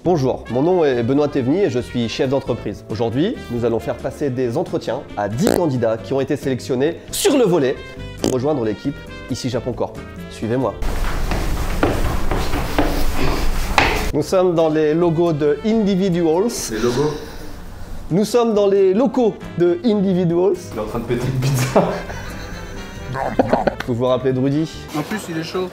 Bonjour, mon nom est Benoît Théveny et je suis chef d'entreprise. Aujourd'hui, nous allons faire passer des entretiens à 10 candidats qui ont été sélectionnés sur le volet pour rejoindre l'équipe Ici Japon Corp. Suivez-moi. Nous sommes dans les logos de Individuals. Les logos? Nous sommes dans les locaux de Individuals. Il est en train de péter une pizza. Vous vous rappelez de Rudy? En plus, il est chaud.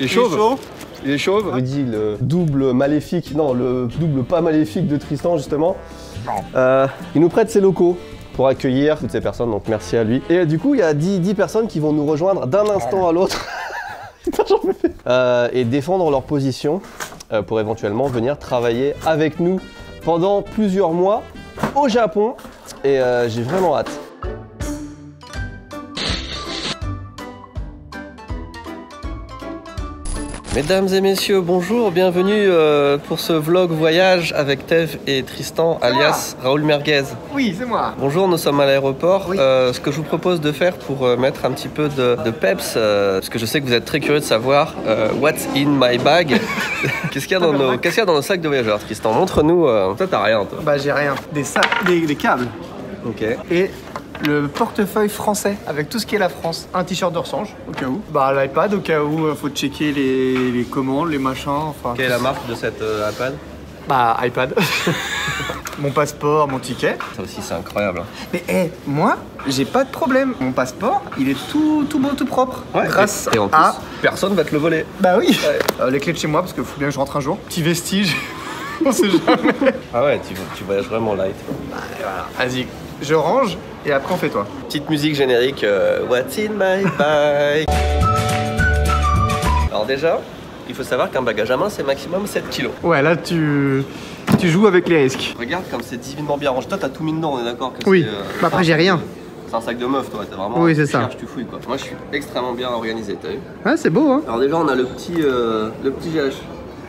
Il est chauve. Il est chauve. Rudy, le double maléfique, non, le double pas maléfique de Tristan, justement. Il nous prête ses locaux pour accueillir toutes ces personnes, donc merci à lui. Et du coup, il y a 10 personnes qui vont nous rejoindre d'un instant à l'autre. Putain, j'en peux plus. Et défendre leur position pour éventuellement venir travailler avec nous pendant plusieurs mois au Japon. Et j'ai vraiment hâte. Mesdames et messieurs, bonjour, bienvenue pour ce vlog voyage avec Tev et Tristan, alias Raoul Merguez. Oui, c'est moi. Bonjour, nous sommes à l'aéroport. Oui. Ce que je vous propose de faire pour mettre un petit peu de peps, parce que je sais que vous êtes très curieux de savoir what's in my bag. Qu'est-ce qu'il y a dans nos sacs de voyageurs, Tristan? Montre-nous. Toi, t'as rien, toi. Bah, j'ai rien. Des câbles. Ok. Et le portefeuille français avec tout ce qui est la France. Un t-shirt de rechange, au cas où. Bah, l'iPad, au cas où faut checker les commandes, les machins. Enfin. Quelle est la marque de cette iPad? Bah, iPad. Mon passeport, mon ticket. Ça aussi, c'est incroyable. Mais moi, j'ai pas de problème. Mon passeport, il est tout beau, tout propre. Ouais, grâce et en plus, à... personne va te le voler. Bah oui. Ouais. Les clés de chez moi, parce qu'il faut bien que je rentre un jour. Petit vestige. On sait jamais. Ah ouais, tu voyages vraiment light. Bah, voilà. Vas-y, je range et après on fait toi. Petite musique générique, what's in my bag. Alors déjà, il faut savoir qu'un bagage à main, c'est maximum 7 kilos. Ouais, là tu joues avec les risques. Regarde comme c'est divinement bien rangé. Toi, t'as tout mis dedans, on est d'accord que Oui, c'est, bah après j'ai rien. C'est un sac de meuf, toi, t'as vraiment... Oui, c'est tu ça. cherches, tu fouilles, quoi. Moi, je suis extrêmement bien organisé, t'as vu? Ouais, c'est beau, hein. Alors déjà, on a le petit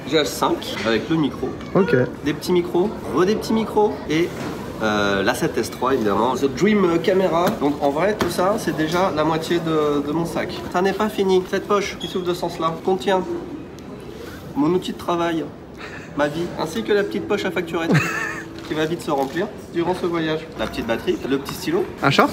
GH5 avec le micro. Ok. Des petits micros, des petits micros et... la 7S3 évidemment, The Dream Camera. Donc en vrai tout ça c'est déjà la moitié de mon sac. Ça n'est pas fini. Cette poche qui s'ouvre de ce sens là contient mon outil de travail, ma vie, ainsi que la petite poche à facturette qui va vite se remplir durant ce voyage. La petite batterie, le petit stylo. Un short?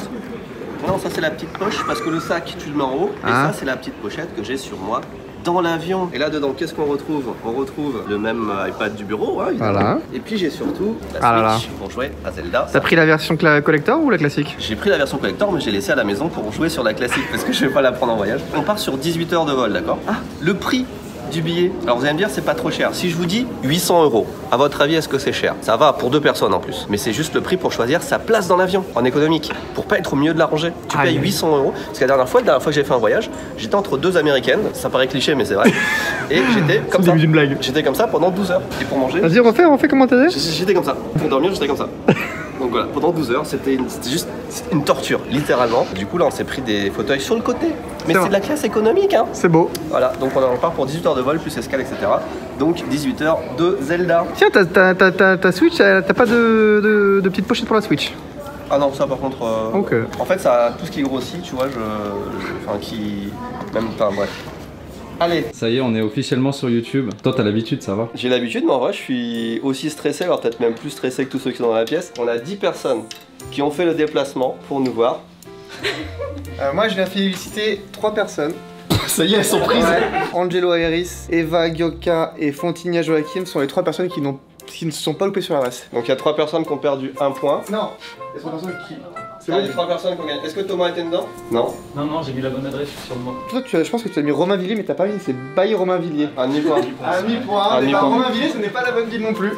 Non, ça c'est la petite poche parce que le sac tu le mets en haut et ça c'est la petite pochette que j'ai sur moi dans l'avion. Et là dedans qu'est-ce qu'on retrouve? On retrouve le même iPad du bureau, hein, voilà. Et puis j'ai surtout la Switch pour jouer à Zelda. T'as pris la version collector ou la classique? J'ai pris la version collector mais j'ai laissé à la maison pour jouer sur la classique parce que je vais pas la prendre en voyage. On part sur 18 heures de vol, d'accord? Ah, le prix du billet. Alors vous allez me dire c'est pas trop cher. Si je vous dis 800 €, à votre avis est-ce que c'est cher? Ça va pour 2 personnes en plus. Mais c'est juste le prix pour choisir sa place dans l'avion en économique. Pour pas être au milieu de la rangée. Tu payes 800 €. Parce que la dernière fois que j'ai fait un voyage, j'étais entre 2 américaines. Ça paraît cliché mais c'est vrai. Et j'étais comme ça. D'une blague. J'étais comme ça pendant 12 heures. Et pour manger. Vas-y refais comment t'as dit? J'étais comme ça. Pour dormir j'étais comme ça. Donc voilà, pendant 12 heures, c'était juste une torture, littéralement. Du coup, là, on s'est pris des fauteuils sur le côté. Mais c'est de la classe économique, hein. C'est beau. Voilà, donc on part pour 18 heures de vol, plus escale, etc. Donc 18 heures de Zelda. Tiens, ta Switch, t'as pas de petite pochette pour la Switch? Ah non, ça par contre... Ok. En fait, ça, tout ce qui grossit, tu vois, bref. Allez. Ça y est, on est officiellement sur YouTube. Toi, t'as l'habitude, ça va? J'ai l'habitude, mais en vrai, je suis aussi stressé, alors peut-être même plus stressé que tous ceux qui sont dans la pièce. On a 10 personnes qui ont fait le déplacement pour nous voir. Moi, je viens féliciter 3 personnes. Ça y est, elles sont prises. Ouais. Angelo Aeris, Eva Gioca et Fontigna Joachim sont les 3 personnes qui ne se sont pas loupées sur l'adresse. Donc il y a 3 personnes qui ont perdu 1 point. Non, il y a 3 personnes qui... Il y a 3 personnes qui ont gagné. Est-ce que Thomas était dedans? Non. Non, j'ai mis la bonne adresse sur moi. Toi, je pense que tu as mis Romain Villiers, mais t'as pas mis, c'est Bailly Romain Villiers. Un demi-point. Un demi-point, mais Romain Villiers, ce n'est pas la bonne ville non plus.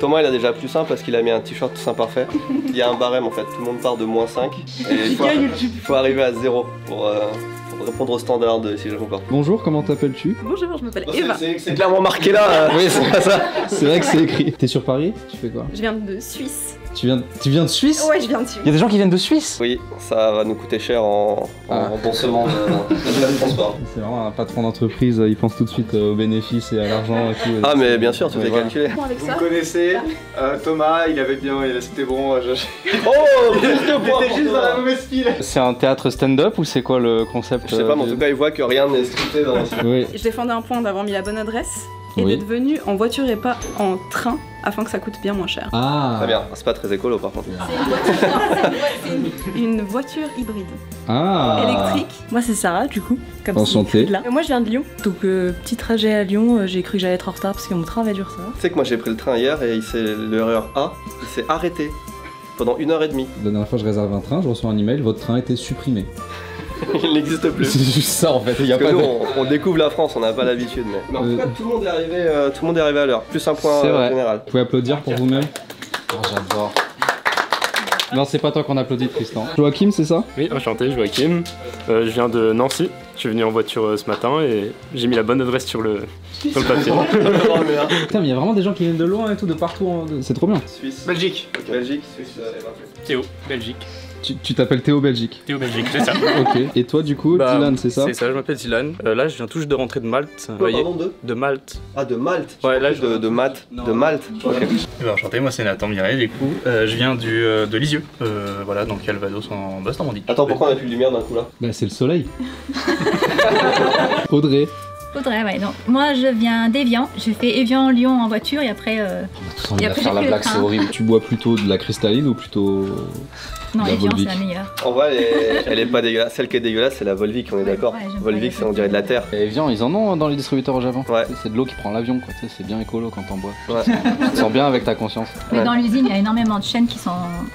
Thomas, il a déjà plus 1 parce qu'il a mis un t-shirt tout imparfait. Il y a un barème en fait, tout le monde part de -5. Et il faut arriver à 0 pour répondre au standard de Si Japon Corp. Bonjour, comment t'appelles-tu? Bonjour, je m'appelle Eva. C'est clairement marqué là. Oui, c'est pas ça. C'est vrai que c'est écrit. T'es sur Paris? Tu fais quoi? Je viens de Suisse. Tu viens de Suisse? Ouais, je viens de Suisse. Y'a des gens qui viennent de Suisse? Oui, ça va nous coûter cher en remboursement de transport. C'est vraiment un patron d'entreprise, il pense tout de suite aux bénéfices et à l'argent et tout. Ah mais bien sûr, tout est calculé. Avec Vous ça. me connaissez, Thomas, il avait bien, c'était bon. Oh, plus de points. J'étais juste dans la mauvaise file. C'est un théâtre stand-up ou c'est quoi le concept? Je sais pas, mais en tout cas, il voit que rien n'est scripté dans la suite. Oui. Je défendais un point d'avoir mis la bonne adresse. et Oui. d'être venu en voiture et pas en train afin que ça coûte bien moins cher. Ah. Très bien, c'est pas très écolo par contre. C'est une voiture hybride Ah. électrique. Moi c'est Sarah du coup. Comme Enchanté. là. Moi je viens de Lyon. Donc petit trajet à Lyon, j'ai cru que j'allais être en retard parce que mon train va durer ça. Tu sais que moi j'ai pris le train hier et l'heure A, il s'est arrêté pendant 1h30. La dernière fois, je réserve un train, je reçois un email, votre train a été supprimé. Il n'existe plus. C'est juste ça en fait, il y a Parce pas que de. nous, on découvre la France, on n'a pas l'habitude. Mais en tout cas, tout le monde est arrivé à l'heure. Plus un point C'est vrai. général. Vous pouvez applaudir pour vous-même. Oh, j'adore. Non, c'est pas toi qu'on applaudit, Tristan. Joachim, c'est ça? Oui, enchanté, Joachim. Je viens de Nancy. Je suis venu en voiture ce matin et j'ai mis la bonne adresse sur le papier. Putain, mais il y a vraiment des gens qui viennent de loin et tout, de partout. C'est trop bien. Suisse. Belgique. Ok. Belgique, Suisse, Théo, Belgique. Tu t'appelles Théo Belgique. Théo, Belgique, c'est ça. Ok. Et toi, du coup, Bah, Dylan, c'est ça? C'est ça, je m'appelle Dylan. Là, je viens tout juste de rentrer de Malte. Pardon, De Malte. Ah, de Malte. Ouais, là, de Malte. De Malte. Ok. Enchanté, moi c'est Nathan Mireille, du coup. Je viens de Lisieux. Voilà, dans le Calvados en Basse-Normandie. Attends, pourquoi on a plus de lumière d'un coup là? Bah, c'est le soleil. Audrey. Faudrait, ouais. Donc, moi, je viens d'Évian. J'ai fait Évian-Lyon en voiture et après. Tous envie Et de après, faire la j'ai pris blague, le c'est train. horrible. Tu bois plutôt de la cristalline ou plutôt. Non, La Évian, c'est Volvic. la meilleure. En vrai, elle est pas dégueulasse. Celle qui est dégueulasse, c'est la Volvic, on est d'accord. ouais, j'aime pas Volvic, les c'est on dirait de la terre. Et viens, ils en ont dans les distributeurs au Japon. Ouais. Tu sais, c'est de l'eau qui prend l'avion, quoi. Tu sais, c'est bien écolo quand t'en bois. Ouais. Tu te sens bien avec ta conscience. Mais Ouais. dans l'usine, il y a énormément de chaînes qui sont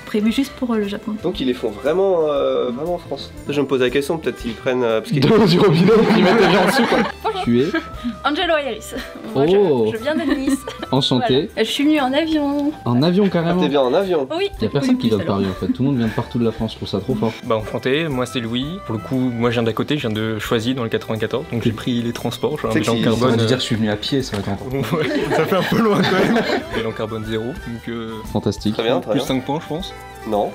prévues juste pour le Japon. Donc ils les font vraiment, vraiment en France. Je me pose la question, peut-être qu'ils prennent. Parce qu'ils- De l'eau du robinet, ils mettent Evian en dessous, quoi. Tu es Angelo Ayaris. Oh. Je viens de Nice. enchanté. Voilà. Je suis venue en avion. En avion, carrément. T'es bien en avion. Oui. Y'a personne qui vient de Paris en fait, tout le monde vient de partout de la France, je trouve ça trop fort. Bah enchanté, moi c'est Louis. Pour le coup, moi je viens d'à côté, je viens de Choisy dans le 94, donc j'ai pris les transports. Je suis un C'est bilan qui- carbone. dire je suis venu à pied, ça va être encore Ouais, ça fait un peu loin quand même. Bilan carbone 0, donc fantastique. Très bien, très plus bien. 5 points je pense. Non.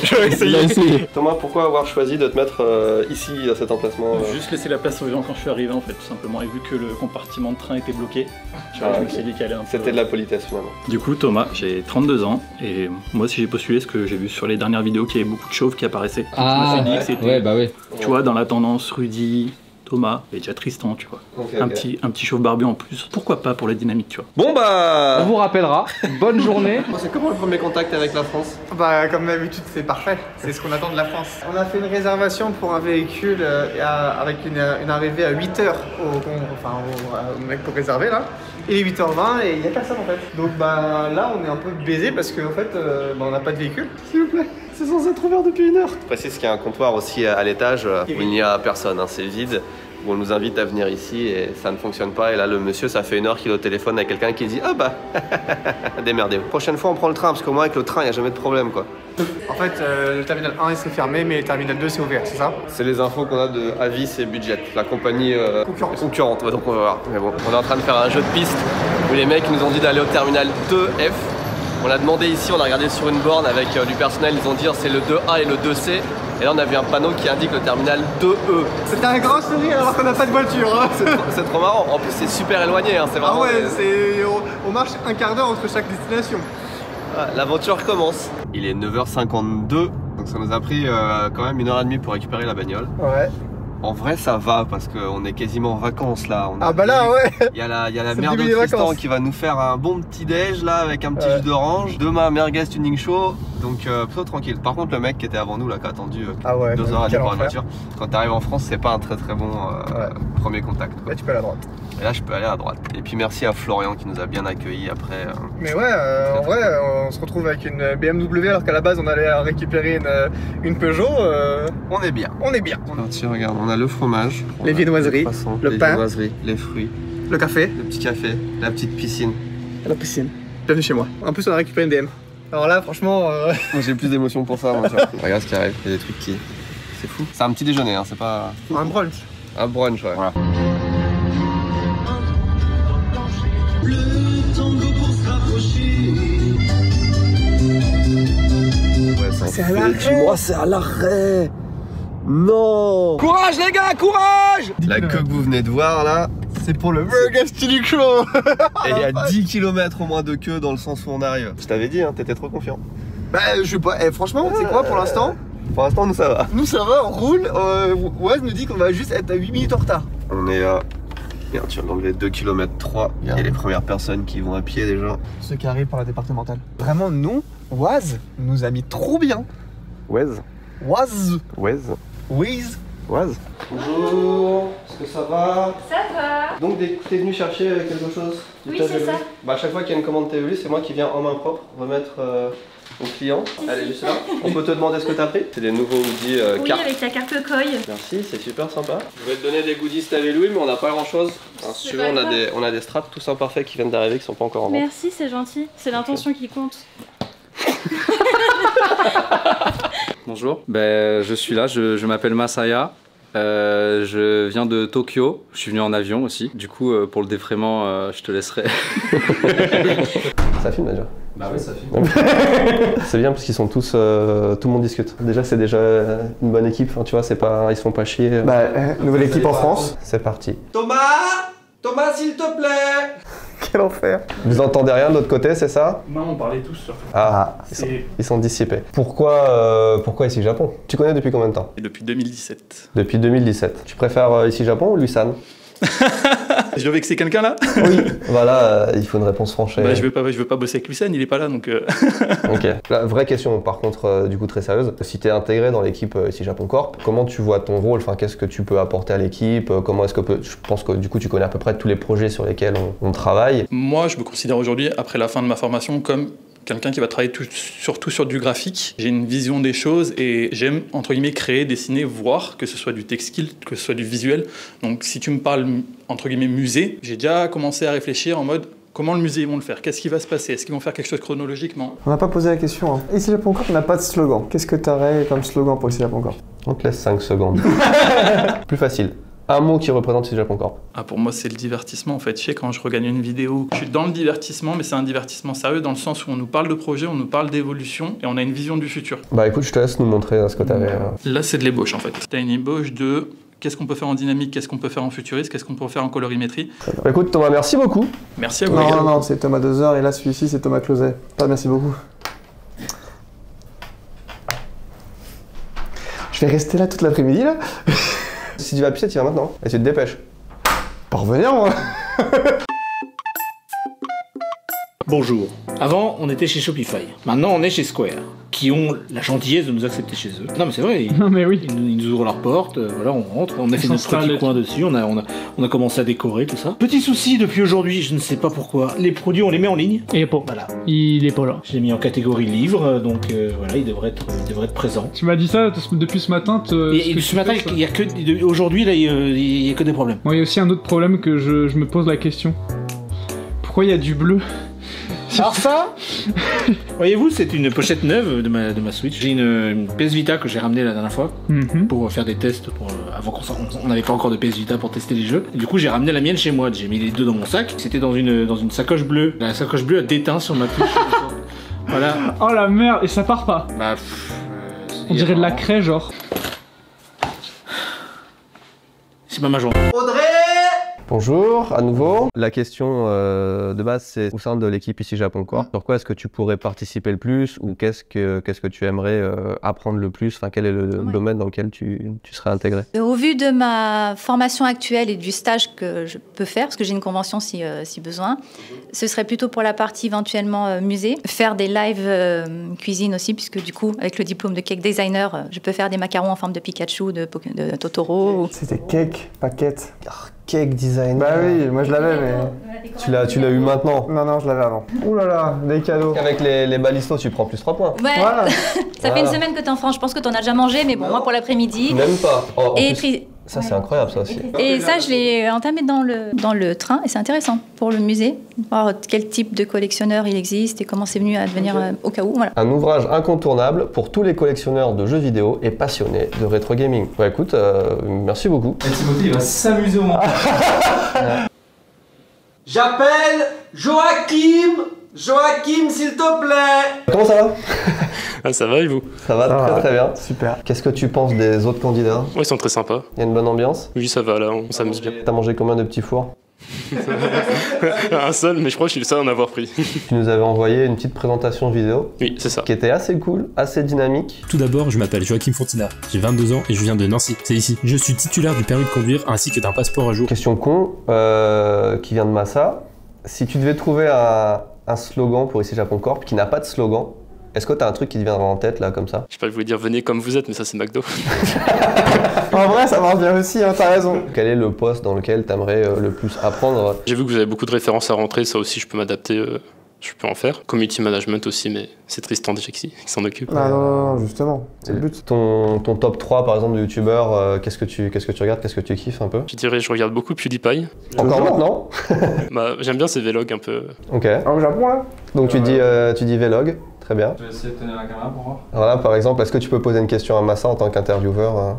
J'aurais Il a essayé. Thomas, pourquoi avoir choisi de te mettre ici, à cet emplacement Juste laisser la place aux gens quand je suis arrivé en fait, tout simplement. Et vu que le compartiment de train était bloqué, je Ah, me ok. suis dit qu'il allait un peu. C'était de la politesse finalement. Du coup, Thomas, j'ai 32 ans et moi aussi j'ai postulé parce que j'ai vu sur les dernières vidéos qu'il y avait beaucoup de chauves qui apparaissaient. Donc, je me suis dit que c'était, ouais, bah ouais. tu vois, dans la tendance Rudy, Thomas et déjà Tristan, tu vois. Ok, Un ok. petit chauve barbu en plus. Pourquoi pas pour la dynamique, tu vois. Bon On bah. vous rappellera, bonne journée. C'est comment le premier contact avec la France? Bah, comme d'habitude, c'est parfait. C'est ce qu'on attend de la France. On a fait une réservation pour un véhicule avec une arrivée à 8h au mec pour réserver là. Il est 8h20 et il n'y a personne en fait. Donc bah là, on est un peu baisé parce qu'en fait, on n'a pas de véhicule. S'il vous plaît, c'est censé être ouvert depuis 1 heure. Je précise qu'il y a un comptoir aussi à l'étage où il n'y a personne, hein, c'est vide. Où on nous invite à venir ici et ça ne fonctionne pas. Et là, le monsieur, ça fait 1 heure qu'il est au téléphone avec quelqu'un qui dit ah bah, démerdez-vous. Prochaine fois, on prend le train parce qu'au moins avec le train, il n'y a jamais de problème quoi. En fait, le terminal 1 c'est fermé, mais le terminal 2 c'est ouvert, c'est ça? C'est les infos qu'on a de Avis et Budget, la compagnie Concurrente. Ouais, donc on va voir. Mais bon, on est en train de faire un jeu de piste où les mecs nous ont dit d'aller au terminal 2F. On l'a demandé ici, on a regardé sur une borne avec du personnel, ils ont dit c'est le 2A et le 2C. Et là on a vu un panneau qui indique le terminal 2E. C'est un grand sourire alors qu'on n'a pas de voiture. Hein. C'est trop marrant, en plus c'est super éloigné, hein. C'est Ah vraiment... ouais, on marche un quart d'heure entre chaque destination. Ah, l'aventure commence. Il est 9h52, donc ça nous a pris quand même 1h30 pour récupérer la bagnole. Ouais. En vrai ça va parce qu'on est quasiment en vacances là. On a Ah bah là ouais. Il y a la C'est le mère de début des Tristan vacances. qui va nous faire un bon petit déj là avec un petit Ouais. jus d'orange. Demain merguez tuning show, donc plutôt tranquille. Par contre le mec qui était avant nous là qui a attendu Ah ouais, 2 heures à quel pour la enfer. voiture, quand t'arrives en France c'est pas un très bon premier contact quoi. Là tu peux aller à droite. Et là je peux aller à droite. Et puis merci à Florian qui nous a bien accueillis après. Mais ouais, en vrai, on se retrouve avec une BMW alors qu'à la base on allait récupérer une Peugeot. On est bien. On est bien. Tiens regarde, on a le fromage, Les viennoiseries, le les pain. viennoiseries, les fruits, Le café, le petit café, la petite piscine. la piscine. Bienvenue chez moi. En plus on a récupéré une DM. Alors là franchement... J'ai plus d'émotion pour ça moi. Tiens. Regarde ce qui arrive, il y a des trucs qui... C'est fou. C'est un petit déjeuner, hein, c'est pas... un brunch. Un brunch, ouais. Voilà. Ouais, C'est à l'arrêt. dis-moi, c'est à l'arrêt. Non. Courage les gars, courage. La queue que vous venez de voir là, C'est pour le Burger Studio Show. et il y a 10 km au moins de queue dans le sens où on arrive. Je t'avais dit, hein, t'étais trop confiant. Bah je sais pas, franchement, c'est quoi pour l'instant? Pour l'instant, nous ça va. Nous ça va, on roule. Waz nous dit qu'on va juste être à 8 minutes en retard. On est à Merde, tu viens d'enlever 2 km 3. Il y a les premières personnes qui vont à pied déjà. Ceux qui arrivent par la départementale. Vraiment, nous, Oise nous a mis trop bien. Waz. Oise. Waz. Wiz. Waz. Bonjour, est-ce que ça va? Ça va. Donc t'es venu chercher quelque chose? Oui, c'est ça. Bah, à chaque fois qu'il y a une commande TVU, c'est moi qui viens en main propre remettre au client. Elle est juste là. On peut te demander ce que t'as pris? C'est des nouveaux goodies Oui, cartes. avec ta carte Koi. Merci, c'est super sympa. Je vais te donner des goodies TVU, mais on n'a pas grand chose. Enfin, si tu veux, on a des straps tous imparfaits qui viennent d'arriver qui sont pas encore en vente. Merci, c'est gentil. C'est l'intention qui compte. Bonjour, je suis là, je m'appelle Masaya. Je viens de Tokyo, je suis venu en avion aussi. Du coup, pour le défraiement, je te laisserai. Ça filme déjà? Bah oui, ça filme. C'est bien parce qu'ils sont tous, tout le monde discute. Déjà, c'est déjà une bonne équipe. Enfin, tu vois, c'est pas, ils se font pas chier. Bah, nouvelle équipe en France. C'est parti. Thomas, s'il te plaît. Quel enfer. Vous entendez rien de l'autre côté, c'est ça? Non, on parlait tous surtout. Ah, ils sont dissipés. Pourquoi ici Japon? Tu connais depuis combien de temps? Depuis 2017. Depuis 2017. Tu préfères ici Japon ou Lusan? Je dois vexer quelqu'un là? Oui. Voilà, il faut une réponse franche. Bah, je veux pas bosser avec Lucen, il est pas là donc. Ok. La vraie question, par contre, du coup très sérieuse. Si tu es intégré dans l'équipe ici Japon Corp, comment tu vois ton rôle? Enfin, qu'est-ce que tu peux apporter à l'équipe? Comment est-ce que je pense que du coup tu connais à peu près tous les projets sur lesquels on travaille. Moi, je me considère aujourd'hui, après la fin de ma formation, comme quelqu'un qui va travailler surtout sur du graphique. J'ai une vision des choses et j'aime, entre guillemets, créer, dessiner, voir, que ce soit du textile, que ce soit du visuel. Donc si tu me parles, entre guillemets, musée, j'ai déjà commencé à réfléchir en mode comment le musée ils vont le faire, qu'est-ce qui va se passer, est-ce qu'ils vont faire quelque chose chronologiquement? On n'a pas posé la question. Hein. Ici Japon Corp, on n'a pas de slogan. Qu'est-ce que tu aurais comme slogan pour Ici Japon Corp? On te laisse 5 secondes. Plus facile. Un mot qui représente ici Japon Corp. Ah, pour moi, c'est le divertissement. En fait, je sais, quand je regagne une vidéo, je suis dans le divertissement, mais c'est un divertissement sérieux dans le sens où on nous parle de projet, on nous parle d'évolution et on a une vision du futur. Bah écoute, je te laisse nous montrer ce que tu avais. Là, c'est de l'ébauche en fait. Tu as une ébauche de qu'est-ce qu'on peut faire en dynamique, qu'est-ce qu'on peut faire en futuriste, qu'est-ce qu'on peut faire en colorimétrie. Bah écoute Thomas, merci beaucoup. Merci à vous. Non, c'est Thomas 2h et là, celui-ci, c'est Thomas Closet. Merci beaucoup. Je vais rester là toute l'après-midi là. Si tu vas pisser, tu vas maintenant. Et tu te dépêches. Pas revenir moi. Bonjour. Avant, on était chez Shopify. Maintenant, on est chez Square, qui ont la gentillesse de nous accepter chez eux. Non, mais c'est vrai. Non, mais oui. Ils nous ouvrent leurs portes. Voilà, on rentre. On a fait notre petit coin dessus. On a commencé à décorer tout ça. Petit souci depuis aujourd'hui, je ne sais pas pourquoi. Les produits, on les met en ligne. Et pas. Voilà. Il est pas là. Je l'ai mis en catégorie livre, donc voilà, il devrait être présent. Tu m'as dit ça depuis ce matin. Et ce matin, il y a que aujourd'hui là, il y a que des problèmes. Bon, il y a aussi un autre problème que je me pose la question. Pourquoi il y a du bleu? Alors ça, voyez-vous, c'est une pochette neuve de ma Switch. J'ai une PS Vita que j'ai ramenée la dernière fois pour faire des tests. Avant qu'on n'avait pas encore de PS Vita pour tester les jeux. Et du coup, j'ai ramené la mienne chez moi. J'ai mis les deux dans mon sac. C'était dans une sacoche bleue. La sacoche bleue a déteint sur ma touche. Voilà. Oh la merde, et ça part pas. Bah, on dirait de la craie, genre. C'est pas ma journée. Audrey! Bonjour, à nouveau. La question de base, c'est au sein de l'équipe ici Japon Corp, sur quoi est-ce que tu pourrais participer le plus ou qu'est-ce que tu aimerais apprendre le plus? Enfin, quel est le domaine dans lequel tu serais intégré? Au vu de ma formation actuelle et du stage que je peux faire, parce que j'ai une convention si besoin, ce serait plutôt pour la partie éventuellement musée. Faire des live cuisine aussi, puisque du coup, avec le diplôme de cake designer, je peux faire des macarons en forme de Pikachu, de Totoro. C'était cake, paquette. Cake design. Bah oui, moi je l'avais, mais. Tu l'as eu maintenant? Non, je l'avais avant. Ouh là là, des cadeaux. Avec les balistos, tu prends plus 3 points. Ouais, voilà. Ça fait une semaine que t'es en France, je pense que t'en as déjà mangé, mais bon, moi pour l'après-midi. Même pas. Oh, Et ça, c'est incroyable, ça aussi. Et ça, je l'ai entamé dans le train, et c'est intéressant pour le musée, voir quel type de collectionneur il existe et comment c'est venu à devenir au cas où. Voilà. Un ouvrage incontournable pour tous les collectionneurs de jeux vidéo et passionnés de rétro gaming. Bah écoute, merci beaucoup. Et Timothée, il va s'amuser au montage. J'appelle Joachim! Joachim, s'il te plaît! Comment ça va? Ah, ça va et vous? Ça va très bien. Super. Qu'est-ce que tu penses des autres candidats? Ouais, ils sont très sympas. Il y a une bonne ambiance? Oui, ça va là, on s'amuse bien. T'as mangé combien de petits fours? Un seul, mais je crois que je suis le seul à en avoir pris. Tu nous avais envoyé une petite présentation vidéo. Oui, c'est ça. Qui était assez cool, assez dynamique. Tout d'abord, je m'appelle Joachim Fontina, j'ai 22 ans et je viens de Nancy, c'est ici. Je suis titulaire du permis de conduire ainsi que d'un passeport à jour. Question con, qui vient de Massa. Si tu devais trouver un slogan pour ici Japon Corp qui n'a pas de slogan, est-ce que tu as un truc qui te viendra en tête là comme ça? Je sais pas, je voulais dire venez comme vous êtes, mais ça c'est McDo. En vrai, ça marche bien aussi, hein, t'as raison. Quel est le poste dans lequel tu aimerais le plus apprendre? J'ai vu que vous avez beaucoup de références à rentrer, ça aussi je peux m'adapter, je peux en faire. Community management aussi, mais c'est Tristan déjà qui s'en occupe. Ah non, justement, c'est le but. Ton top 3 par exemple de youtubeurs, qu'est-ce que tu regardes, qu'est-ce que tu kiffes un peu? Je dirais je regarde beaucoup PewDiePie. Encore maintenant? Bah, j'aime bien ces vlogs un peu. Ok. Au Japon là? Donc tu dis vlog, très bien. Je vais essayer de tenir la caméra pour voir. Alors là par exemple, est-ce que tu peux poser une question à Massa en tant qu'intervieweur?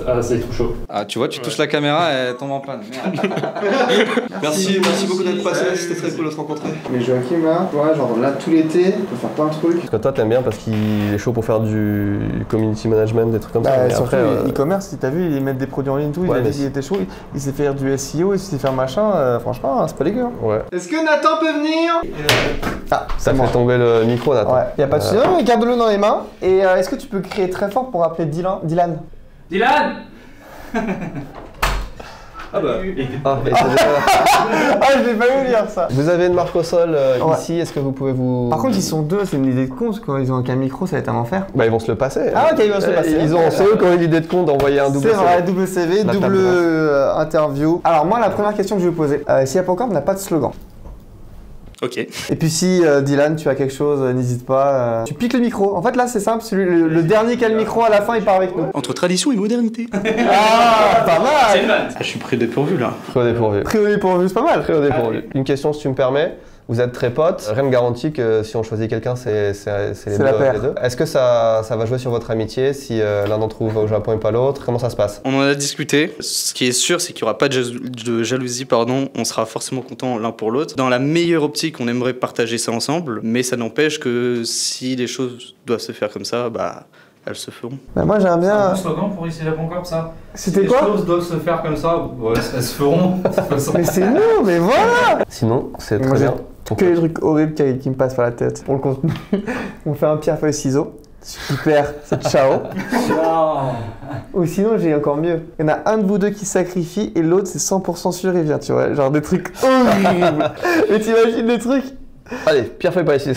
Ah, c'est trop chaud. Ah, tu vois, tu touches la caméra et elle tombe en panne. Merde. Merci beaucoup d'être passé, c'était très cool de te rencontrer. Mais Joachim là, tu vois, genre là tout l'été, on peut faire plein de trucs. Parce que toi t'aimes bien parce qu'il est chaud pour faire du community management, des trucs comme ça. Et surtout e-commerce, si t'as vu, ils mettent des produits en ligne tout, il a dit qu'il était chaud, il sait faire du SEO, il sait faire machin, franchement, c'est pas dégueu. Ouais. Est-ce que Nathan peut venir? Ah, ça fait tomber le micro Nathan. Ouais, y'a pas de soucis, garde-le dans les mains. Et est-ce que tu peux crier très fort pour appeler Dylan? Dylan. Ah bah. Je l'ai pas vu lire ça. Vous avez une marque au sol ici, est-ce que vous pouvez vous... Par contre ils sont deux, c'est une idée de con, parce que quand ils ont qu'un micro ça va être un enfer. Bah ils vont se le passer. Ah ok, ils vont se le passer. C'est eux qui ont eu l'idée de con d'envoyer un double CV. C'est vrai, double CV, double interview. Alors moi la première question que je vais vous poser, si Japon Corp n'a pas de slogan. Ok. Et puis si Dylan tu as quelque chose, n'hésite pas, tu piques le micro. En fait là c'est simple, le dernier qui a le micro à la fin il part avec nous. Entre tradition et modernité. Ah pas mal. Je suis pris au dépourvu là. Pris au dépourvu. Pris au dépourvu, c'est pas mal. Pris au dépourvu. Une question si tu me permets. Vous êtes très potes, rien ne garantit que si on choisit quelqu'un, c'est les deux. Est-ce que ça va jouer sur votre amitié si l'un d'entre vous va au Japon et pas l'autre? Comment ça se passe? On en a discuté. Ce qui est sûr, c'est qu'il n'y aura pas de jalousie, pardon. On sera forcément contents l'un pour l'autre. Dans la meilleure optique, on aimerait partager ça ensemble, mais ça n'empêche que si les choses doivent se faire comme ça, bah elles se feront. Bah moi j'aimerais bien... C'est un bon slogan pour ici Japon Corp ça. C'était quoi? Si les choses doivent se faire comme ça, ouais, elles se feront. Mais c'est nous, mais voilà. Sinon, c'est très bien. Que les trucs horribles qui me passent par la tête. Pour le contenu, on fait un pierre feuille ciseaux. Super, c'est ciao. Ou sinon j'ai encore mieux. Il y en a un de vous deux qui sacrifie et l'autre c'est 100% sûr il vient, tu vois. Genre des trucs horribles. Mais t'imagines des trucs? Allez, pierre feuille pas ici.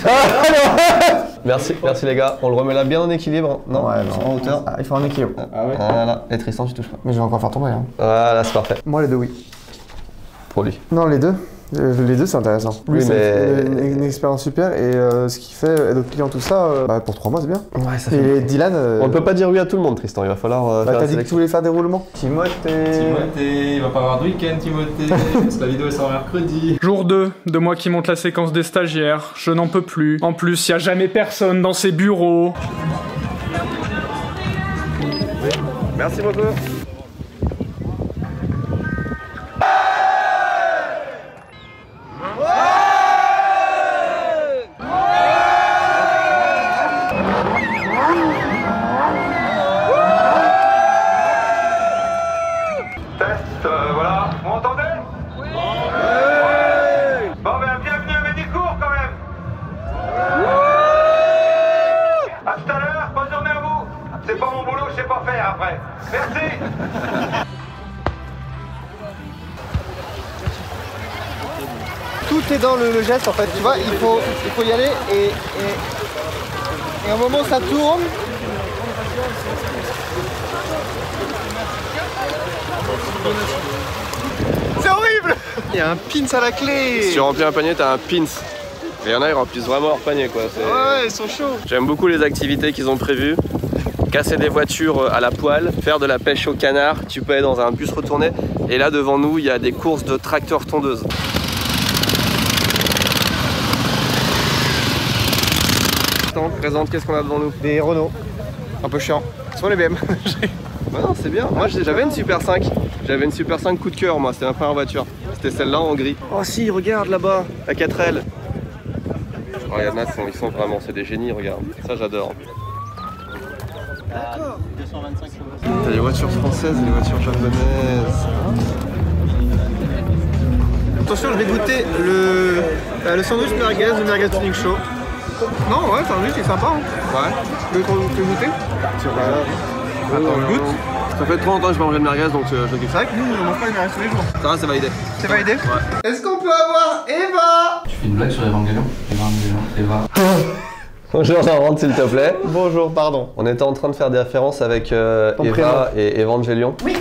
Merci les gars. On le remet là bien en équilibre. Non, ouais, non. En hauteur. Il faut en équilibre. Ah ouais. Voilà. Et Tristan, tu touches pas. Mais je vais encore faire tomber. Hein. Voilà, c'est parfait. Moi les deux oui. Pour lui. Non les deux. Les deux c'est intéressant. Lui c'est une expérience super et ce qu'il fait, aide aux clients tout ça, pour 3 mois c'est bien. Ouais, ça et Dylan... On ne peut pas dire oui à tout le monde Tristan, il va falloir faire t'as dit que tu voulais faire des roulements. Timothée, il va pas avoir de week-end Timothée, parce que la vidéo elle sort mercredi. Jour 2 de moi qui monte la séquence des stagiaires, je n'en peux plus. En plus, y a jamais personne dans ces bureaux. Merci beaucoup. Voilà, vous m'entendez? Oui. Bon ben bienvenue à Medicourt quand même. A tout à l'heure, bonne journée à vous. C'est pas mon boulot, je sais pas faire après. Merci. Tout est dans le geste en fait, tu vois, il faut y aller et au moment où ça tourne, c'est horrible. Il y a un pins à la clé. Si tu remplis un panier, t'as un pins. Mais il y en a, ils remplissent vraiment leur panier quoi. Ouais, ils sont chauds. J'aime beaucoup les activités qu'ils ont prévues. Casser des voitures à la poêle, faire de la pêche au canard, tu peux aller dans un bus retourné. Et là devant nous, il y a des courses de tracteurs tondeuses. Attends, présente, qu'est-ce qu'on a devant nous? Des Renault, un peu chiant. Sur les BM. Bah non, c'est bien. Moi j'avais une Super 5. J'avais une Super 5 coup de cœur, moi, c'était ma première voiture. C'était celle-là en gris. Oh si, regarde là-bas, la 4L. Oh, regarde là, ils sont vraiment, c'est des génies, regarde. Ça j'adore. D'accord. T'as les voitures françaises et les voitures japonaises. Attention, je vais goûter le sandwich merguez, le merguez tuning show. Non, ouais, le sandwich il est sympa. Hein. Ouais. Tu veux goûter? Attends, je goûte. Ça fait trop longtemps que je mange le merguez donc je kiffe. C'est vrai que nous on mange pas les merguez tous les jours. Ça va, c'est validé. C'est validé? Ouais. Est-ce qu'on peut avoir Eva? Tu fais une blague sur Evangelion? Eva. Bonjour Jean-Rentre s'il te plaît. Bonjour, pardon. On était en train de faire des références avec Eva et Evangelion. Oui.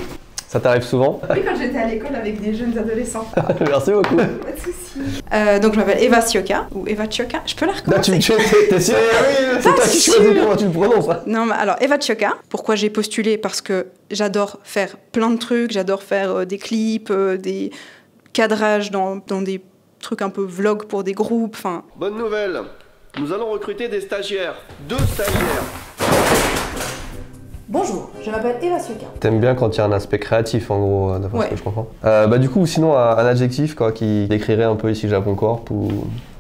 Ça t'arrive souvent? Oui, quand j'étais à l'école avec des jeunes adolescents. Merci beaucoup. Pas de soucis. Donc je m'appelle Eva Sioka, ou Eva Chioka, je peux la recommencer? T'es sûr? Oui, c'est toi qui choisis comment tu le prononces. Non, mais alors Eva Chioka, pourquoi j'ai postulé? Parce que j'adore faire plein de trucs, j'adore faire des clips, des cadrages dans des trucs un peu vlog pour des groupes, enfin... Bonne nouvelle, nous allons recruter des stagiaires. 2 stagiaires. Bonjour, je m'appelle Eva Sioka. T'aimes bien quand il y a un aspect créatif en gros, d'après ce que je comprends. Du coup, sinon un adjectif quoi, qui décrirait un peu ici Japon Corp ou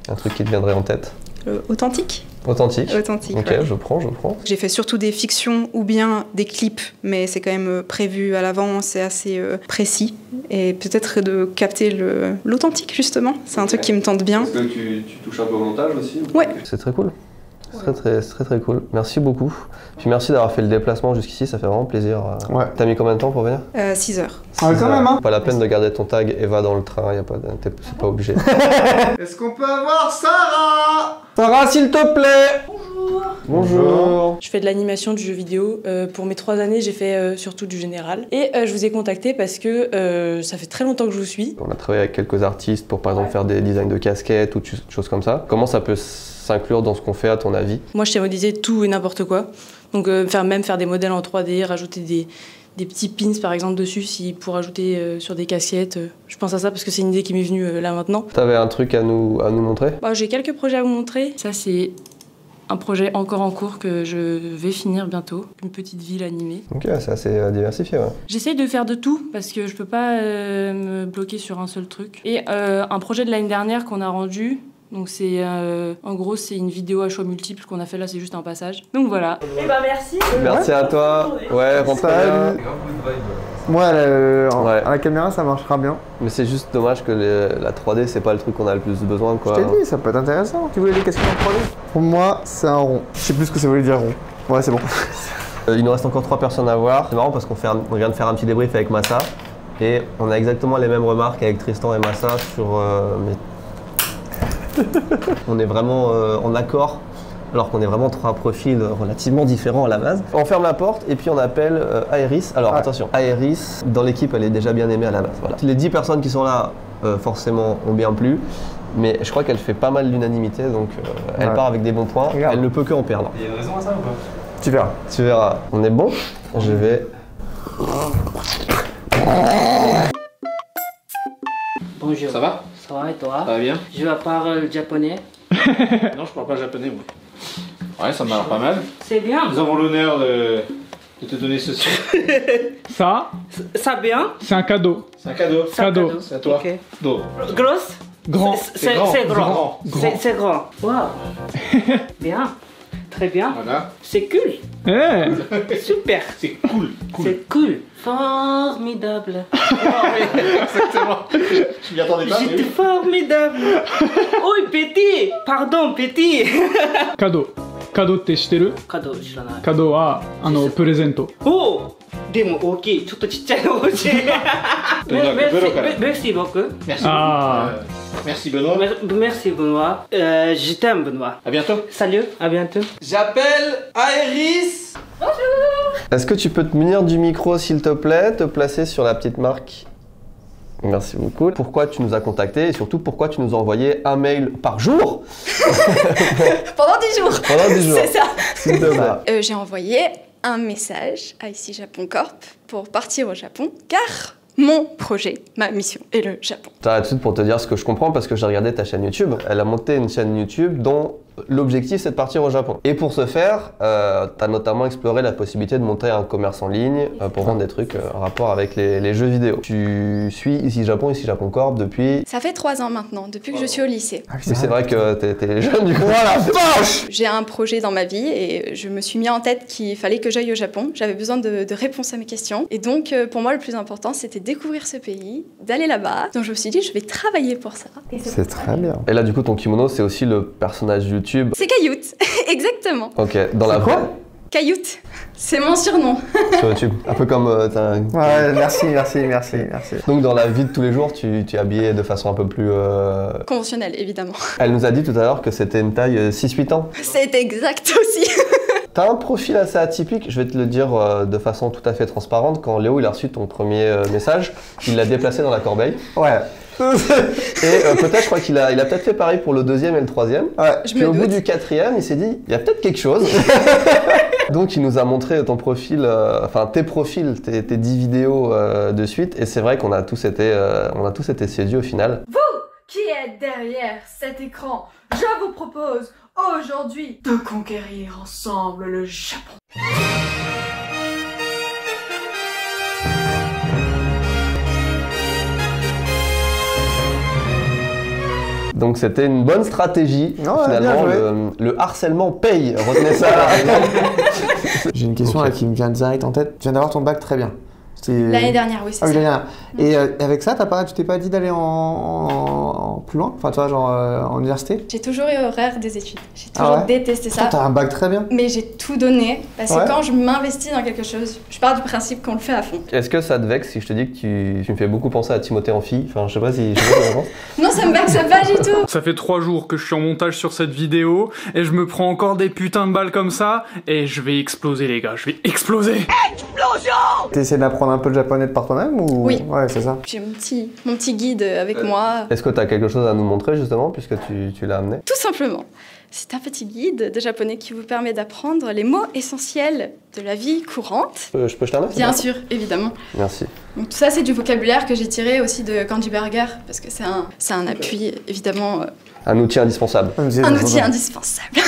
un truc qui te viendrait en tête? Authentique. Authentique. Authentique. Ok, ouais. je prends. J'ai fait surtout des fictions ou bien des clips, mais c'est quand même prévu à l'avance, c'est assez précis. Et peut-être de capter l'authentique justement, c'est un truc qui me tente bien. Est-ce que tu touches un peu au montage aussi? Ouais. C'est très cool. C'est très cool. Merci beaucoup. Puis merci d'avoir fait le déplacement jusqu'ici, ça fait vraiment plaisir. Ouais. T'as mis combien de temps pour venir? 6 heures. Ah, quand même, hein. Pas la peine de garder ton tag Eva dans le train, c'est pas obligé. Est-ce qu'on peut avoir Sarah? Sarah, s'il te plaît. Bonjour. Je fais de l'animation du jeu vidéo. Pour mes 3 années, j'ai fait surtout du général. Et je vous ai contacté parce que ça fait très longtemps que je vous suis. On a travaillé avec quelques artistes pour par exemple faire des designs de casquettes ou des choses comme ça. Comment ça peut s'inclure dans ce qu'on fait à ton avis? Moi, je sais modéliser tout et n'importe quoi. Donc faire des modèles en 3D, rajouter des petits pins par exemple dessus pour ajouter sur des casquettes. Je pense à ça parce que c'est une idée qui m'est venue là maintenant. T'avais un truc à nous montrer? J'ai quelques projets à vous montrer. Ça, c'est un projet encore en cours que je vais finir bientôt. Une petite ville animée. Ok, c'est assez diversifié, ouais. J'essaye de faire de tout parce que je peux pas me bloquer sur un seul truc. Et un projet de l'année dernière qu'on a rendu. Donc c'est en gros c'est une vidéo à choix multiples qu'on a fait là, c'est juste un passage. Donc voilà. Et merci. Merci à toi. Ouais, rentre bien. Moi à la caméra ça marchera bien. Mais c'est juste dommage que la 3D c'est pas le truc qu'on a le plus besoin quoi. Je t'ai dit, ça peut être intéressant. Tu voulais des questions en 3D? Pour moi c'est un rond. Je sais plus ce que ça voulait dire rond. Ouais c'est bon. Il nous reste encore 3 personnes à voir. C'est marrant parce qu'on vient de faire un petit débrief avec Massa. Et on a exactement les mêmes remarques avec Tristan et Massa sur... On est vraiment en accord, alors qu'on est vraiment 3 profils relativement différents à la base. On ferme la porte et puis on appelle Aéris. Alors attention, Aéris, dans l'équipe, elle est déjà bien aimée à la base. Voilà. Les 10 personnes qui sont là, forcément, ont bien plu. Mais je crois qu'elle fait pas mal l'unanimité, donc elle part avec des bons points. Regarde. Elle ne peut que en perdre. Il y a une raison à ça ou pas? Tu verras. Tu verras. On est bon? Je vais... Bonjour. Ça va? Ça va et toi? Ça va bien? Je parle japonais. Non, je parle pas japonais, moi. Ouais, ça m'a l'air pas mal. C'est bien. Nous avons l'honneur de te donner ceci. Ça? Ça bien? C'est un cadeau. C'est un cadeau. Cadeau. C'est à toi. Ok. Do. Grosse? Grand. C'est grand. C'est grand. Waouh. Bien. Très bien. Voilà. C'est cool. Super. C'est cool. C'est cool. Formidable. Exactement. Je m'y attendais pas. J'étais formidable. Oh, petit. Pardon, petit. カドって知ってる？カド知らない。カドはプレゼント。おお。でも大きい。ちょっとちっちゃいの欲しい。Merci beaucoup. Merci Benoît. Merci Benoît. Je t'aime Benoît. À bientôt. Salut, à bientôt. J'appelle Aéris. Bonjour. Est-ce que tu peux te munir du micro s'il te plaît, te placer sur la petite marque? Merci beaucoup. Pourquoi tu nous as contactés et surtout pourquoi tu nous as envoyé un mail par jour? Pendant 10 jours. Pendant 10 jours. C'est ça. S'il te plaît. J'ai envoyé un message à ici Japon Corp pour partir au Japon car mon projet, ma mission est le Japon. T'arrêtes tout de suite pour te dire ce que je comprends parce que j'ai regardé ta chaîne YouTube. Elle a monté une chaîne YouTube dont l'objectif c'est de partir au Japon. Et pour ce faire, t'as notamment exploré la possibilité de monter un commerce en ligne pour vendre des trucs en rapport avec les jeux vidéo. Tu suis Ici Japon Corp depuis... Ça fait 3 ans maintenant, depuis que je suis au lycée. Ah, oui, c'est vrai que t'es jeune du coup. Voilà, vache. J'ai un projet dans ma vie et je me suis mis en tête qu'il fallait que j'aille au Japon. J'avais besoin de réponses à mes questions. Et donc, pour moi, le plus important, c'était découvrir ce pays, d'aller là-bas. Donc, je me suis dit, je vais travailler pour ça. C'est très bien. Et là, du coup, ton kimono, c'est aussi le personnage YouTube. C'est Cailloute, exactement. Ok, dans la vraie... Cailloute, c'est mon surnom. Sur YouTube, un peu comme... Ouais, merci. Donc dans la vie de tous les jours, tu es habillé de façon un peu plus... Conventionnelle, évidemment. Elle nous a dit tout à l'heure que c'était une taille 6-8 ans. C'est exact aussi. T'as un profil assez atypique, je vais te le dire de façon tout à fait transparente. Quand Léo il a reçu ton premier message, il l'a déplacé dans la corbeille. Ouais. Et peut-être, je crois qu'il a peut-être fait pareil pour le 2e et le 3e. Ouais. Puis au bout du 4e, il s'est dit, il y a peut-être quelque chose. Donc il nous a montré ton profil, enfin tes profils, tes 10 vidéos de suite. Et c'est vrai qu'on a tous été séduits au final. Vous qui êtes derrière cet écran, je vous propose aujourd'hui de conquérir ensemble le Japon. Donc c'était une bonne stratégie. Oh, finalement, le harcèlement paye. Retenez ça. J'ai une question là qui me vient direct en tête. Tu viens d'avoir ton bac, très bien. L'année dernière, oui, c'est ça. L'année dernière. Et avec ça, tu t'es pas dit d'aller en plus loin? Enfin, tu vois, genre en université? J'ai toujours eu horreur des études. J'ai toujours détesté ça. T'as un bac très bien. Mais j'ai tout donné parce que quand je m'investis dans quelque chose, je pars du principe qu'on le fait à fond. Est-ce que ça te vexe si je te dis que tu me fais beaucoup penser à Timothée Amphi? Enfin, je sais pas si tu penses. Non, ça me vexe pas du tout. Ça fait 3 jours que je suis en montage sur cette vidéo et je me prends encore des putains de balles comme ça et je vais exploser les gars, je vais exploser. Explosion! T'essaies d'apprendre un peu le japonais par toi-même ou... Oui. Ouais, c'est ça. J'ai mon petit guide avec moi. Est-ce que tu as quelque chose à nous montrer justement puisque tu l'as amené? Tout simplement. C'est un petit guide de japonais qui vous permet d'apprendre les mots essentiels de la vie courante. Je peux jeter un œil? Bien sûr, évidemment. Merci. Donc tout ça, c'est du vocabulaire que j'ai tiré aussi de Kanji Burger parce que c'est un appui, évidemment. Un outil indispensable. Un outil indispensable.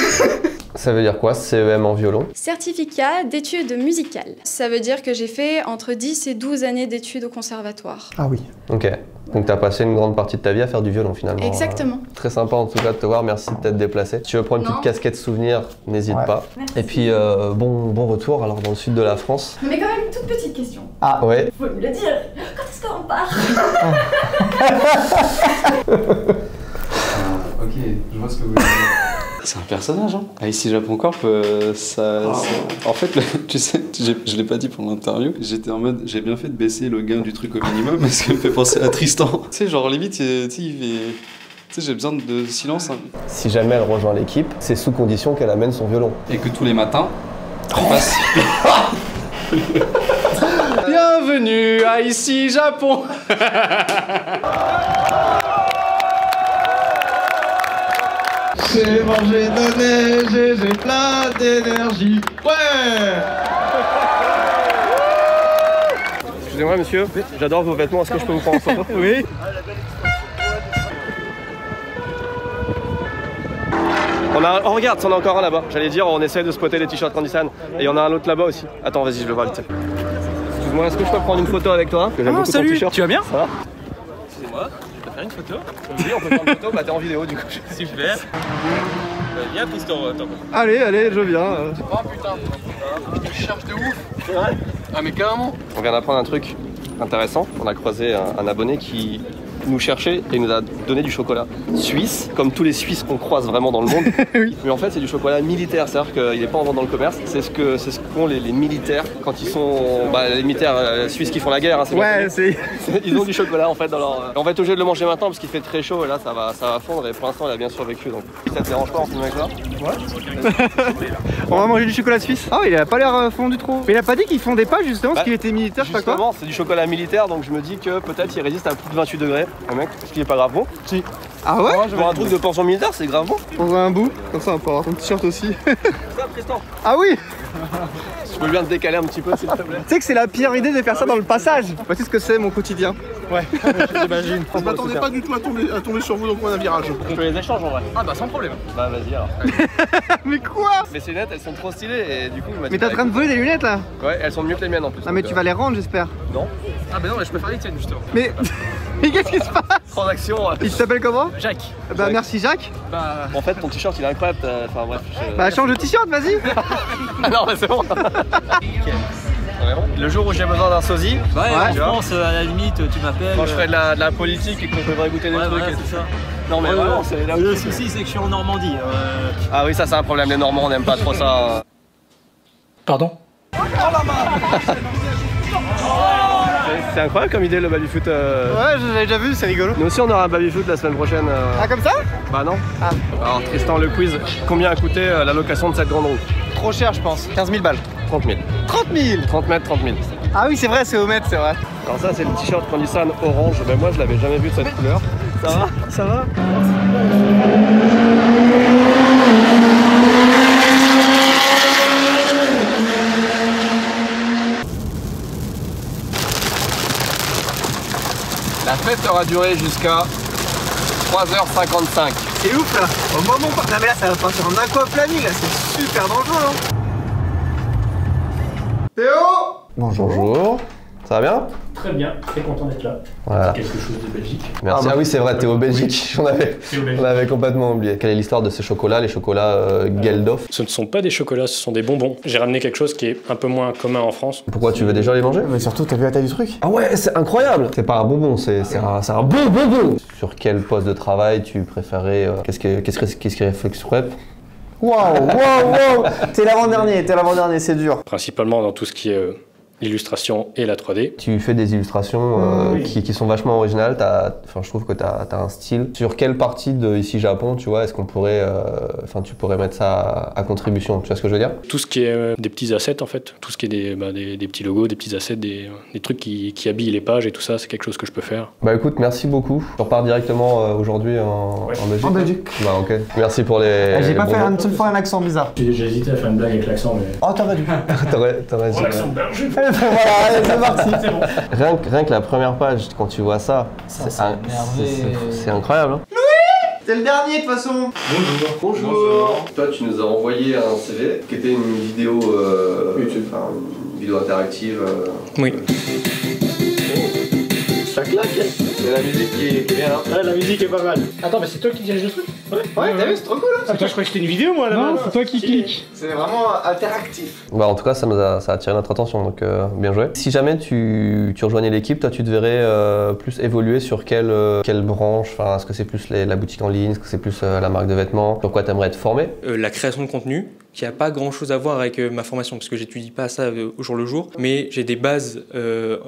Ça veut dire quoi, CEM en violon? Certificat d'études musicales. Ça veut dire que j'ai fait entre 10 et 12 années d'études au conservatoire. Ah oui. Ok. Donc t'as passé une grande partie de ta vie à faire du violon finalement. Exactement. Très sympa en tout cas de te voir, merci de t'être déplacé. Si tu veux prendre une petite casquette souvenir, n'hésite pas. Merci. Et puis bon retour alors dans le sud de la France. Mais quand même une toute petite question. Ah ouais. Faut me le dire. Quand est-ce qu'on part? Ok, je vois ce que vous voulez dire. C'est un personnage, hein. Ici Japon Corp, en fait, tu sais, je l'ai pas dit pendant l'interview, j'étais en mode, j'ai bien fait de baisser le gain du truc au minimum parce qu'il me fait penser à Tristan. Tu sais, genre limite, il fait... Tu sais, j'ai besoin de silence. Hein. Si jamais elle rejoint l'équipe, c'est sous condition qu'elle amène son violon. Et que tous les matins, on passe... Bienvenue à Ici Japon. J'ai mangé de neige et j'ai plein d'énergie. Ouais! Excusez-moi monsieur, j'adore vos vêtements, est-ce que je peux vous prendre en photo? Oui. On regarde, on a encore un là-bas. J'allais dire, on essaie de spotter les t-shirts Candysan. Et il y en a un autre là-bas aussi. Attends, vas-y, je le vois vite. Excuse-moi, est-ce que je peux prendre une photo avec toi? Que j'aime beaucoup ton t-shirt. Tu vas bien? Ça va? Excusez-moi, je peux faire une photo? Oui, on peut prendre une photo, bah t'es en vidéo du coup. Super. Viens Tristan, attends. Allez, je viens. Oh putain, je te cherche de ouf. C'est vrai? Ah mais carrément. On vient d'apprendre un truc intéressant. On a croisé un abonné qui nous cherchait et nous a donné du chocolat suisse, comme tous les Suisses qu'on croise vraiment dans le monde. Oui. Mais en fait, c'est du chocolat militaire, c'est-à-dire qu'il n'est pas en vente dans le commerce. C'est ce qu'ont les militaires quand ils sont... les militaires suisses qui font la guerre. Hein, ils ont du chocolat en fait dans leur... On va être obligé de le manger maintenant parce qu'il fait très chaud et là ça va fondre et pour l'instant il a bien survécu. Donc ça te dérange pas en filmant avec ça? Ouais. On va manger du chocolat suisse. Ah il a pas l'air fondu trop. Mais il a pas dit qu'il fondait pas justement parce qu'il était militaire, je sais pas quoi. C'est du chocolat militaire donc je me dis que peut-être il résiste à plus de 28 degrés. Le mec, est-ce qu'il est pas grave bon? Si. Ah ouais? Pour un truc de pension militaire, c'est grave bon. On voit un bout, comme ça on peut avoir ton t-shirt aussi. Ça, Tristan. Ah oui. Je peux bien te décaler un petit peu s'il te plaît. Tu sais que c'est la pire idée de faire ça dans le passage. Voici ce que c'est mon quotidien. Ouais, j'imagine. Je m'attendais pas du tout à tomber sur vous dans le coin d'un virage. On peut les échanges en vrai. Ah bah sans problème. Bah vas-y alors. Mais quoi? Mais ces lunettes elles sont trop stylées et du coup il m'a dit. Mais t'es en train de voler des lunettes là? Ouais, elles sont mieux que les miennes en plus. Non mais tu vas les rendre j'espère. Non. Ah bah non, mais je préfère les tiennes justement. Mais qu'est-ce qui se passe? Transaction. Il s'appelle comment? Jacques. Bah merci Jacques. Bah en fait ton t-shirt il est incroyable. Enfin bref. Bah change de t-shirt vas-y. Ah non mais c'est bon. Le jour où j'ai besoin d'un sosie, en France, à la limite, tu m'appelles. Quand je ferai de la politique et que je devrais goûter des trucs. Ouais, c'est ça. Non mais vraiment, c'est là où le souci, c'est que je suis en Normandie. Ah oui, ça c'est un problème. Les Normands, on n'aime pas trop ça. Pardon? C'est incroyable comme idée le baby-foot. Ouais, j'avais déjà vu, c'est rigolo. Nous aussi, on aura un baby-foot la semaine prochaine. Ah, comme ça? Bah non. Ah. Alors Tristan, le quiz. Combien a coûté la location de cette grande roue? Trop cher, je pense. 15 000 balles. 30 000. 30 000? 30 mètres, 30 000. Ah oui, c'est vrai, c'est au mètre, c'est vrai. Alors ça, c'est le t-shirt qu'on Nissan orange. Mais moi, je l'avais jamais vu de cette couleur. Ça va? Ça va? La fête aura duré jusqu'à 3h55. C'est ouf là. Au moment où... Non mais là ça va partir en aquaplaning là, c'est super dangereux hein. Théo! Bonjour. Ça va bien? Très bien, très content d'être là. Voilà. C'est quelque chose de Belgique. Merci. Ah oui, c'est vrai, t'es au Belgique. On avait complètement oublié. Quelle est l'histoire de ces chocolats, les chocolats Geldof? Ce ne sont pas des chocolats, ce sont des bonbons. J'ai ramené quelque chose qui est un peu moins commun en France. Pourquoi tu veux déjà les manger? Mais surtout, t'as vu la taille du truc? Ah ouais, c'est incroyable! C'est pas un bonbon, c'est un bon bonbon! Sur quel poste de travail tu préférais qu'est-ce qui réflexerait? Waouh! T'es l'avant-dernier, c'est dur. Principalement dans tout ce qui est l'illustration et la 3D. Tu fais des illustrations qui sont vachement originales, je trouve que tu as un style. Sur quelle partie de ici Japon, tu vois, est-ce qu'on pourrait, tu pourrais mettre ça à contribution, tu vois ce que je veux dire? Tout ce qui est des petits assets en fait, tout ce qui est des petits logos, des petits assets, des trucs qui habillent les pages et tout ça, c'est quelque chose que je peux faire. Bah écoute, merci beaucoup. Je repars directement aujourd'hui en Belgique. En Belgique. Bah ok, merci pour les... J'ai pas fait une seule fois un accent bizarre. J'ai hésité à faire une blague avec l'accent mais... Oh t'aurais dû. T'aurais dû. L'accent belge. Voilà, allez, c'est parti. C'est bon. Rien que la première page, quand tu vois ça, c'est incroyable. Hein. Louis! T'es le dernier de toute façon. Bonjour. Toi, tu nous as envoyé un CV qui était une vidéo YouTube, une vidéo interactive. Oui. Ça claque. C'est la musique qui est bien. Ouais, la musique est pas mal. Attends, mais c'est toi qui diriges le truc? Ouais, t'as vu, c'est trop cool. Ah, putain, je croyais que c'était une vidéo moi là-bas. Non, c'est toi qui cliques. C'est vraiment interactif. Bah en tout cas ça a attiré notre attention donc bien joué. Si jamais tu rejoignais l'équipe, toi tu devrais plus évoluer sur quelle branche, est-ce que c'est plus la boutique en ligne, est-ce que c'est plus la marque de vêtements, sur quoi tu aimerais être formé? La création de contenu, qui n'a pas grand chose à voir avec ma formation parce que j'étudie pas ça au jour le jour, mais j'ai des bases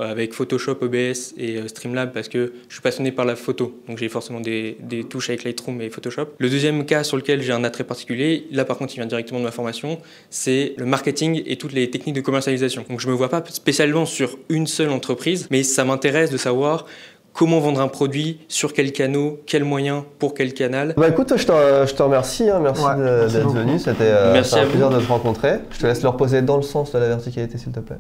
avec Photoshop, OBS et Streamlab parce que je suis passionné par la photo, donc j'ai forcément des touches avec Lightroom et Photoshop. Le deuxième cas sur lequel j'ai un attrait particulier, là par contre il vient directement de ma formation, c'est le marketing et toutes les techniques de commercialisation. Donc je me vois pas spécialement sur une seule entreprise, mais ça m'intéresse de savoir comment vendre un produit, sur quel canal, quels moyens, pour quel canal. Bah écoute, je te remercie, merci d'être venu, c'était un plaisir de te rencontrer. Je te laisse le reposer dans le sens de la verticalité s'il te plaît.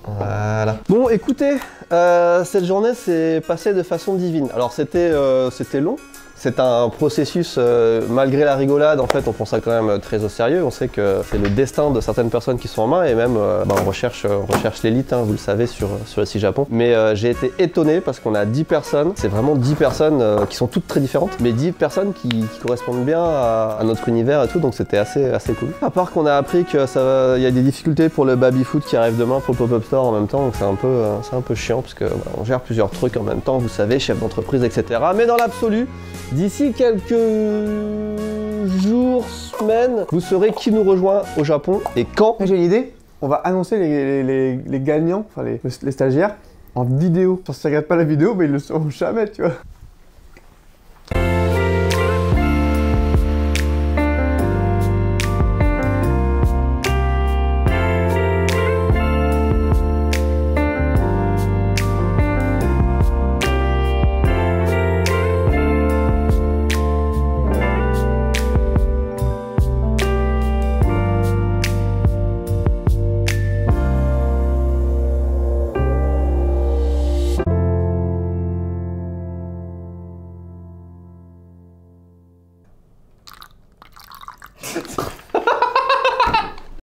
Voilà. Bon écoutez, cette journée s'est passée de façon divine. Alors c'était long. C'est un processus, malgré la rigolade, en fait, on prend ça quand même très au sérieux. On sait que c'est le destin de certaines personnes qui sont en main et même on recherche l'élite, vous le savez, sur ici Japon. Mais j'ai été étonné parce qu'on a 10 personnes, c'est vraiment 10 personnes qui sont toutes très différentes, mais 10 personnes qui correspondent bien à notre univers et tout, donc c'était assez cool. À part qu'on a appris qu'il y a des difficultés pour le baby-foot qui arrive demain pour le pop-up store en même temps, donc c'est un peu chiant parce que on gère plusieurs trucs en même temps, vous savez, chef d'entreprise, etc. Mais dans l'absolu, d'ici quelques jours, semaines, vous saurez qui nous rejoint au Japon et quand. J'ai une idée, on va annoncer les gagnants, les stagiaires, en vidéo. Si tu regardes pas la vidéo, ils le sauront jamais, tu vois. 7.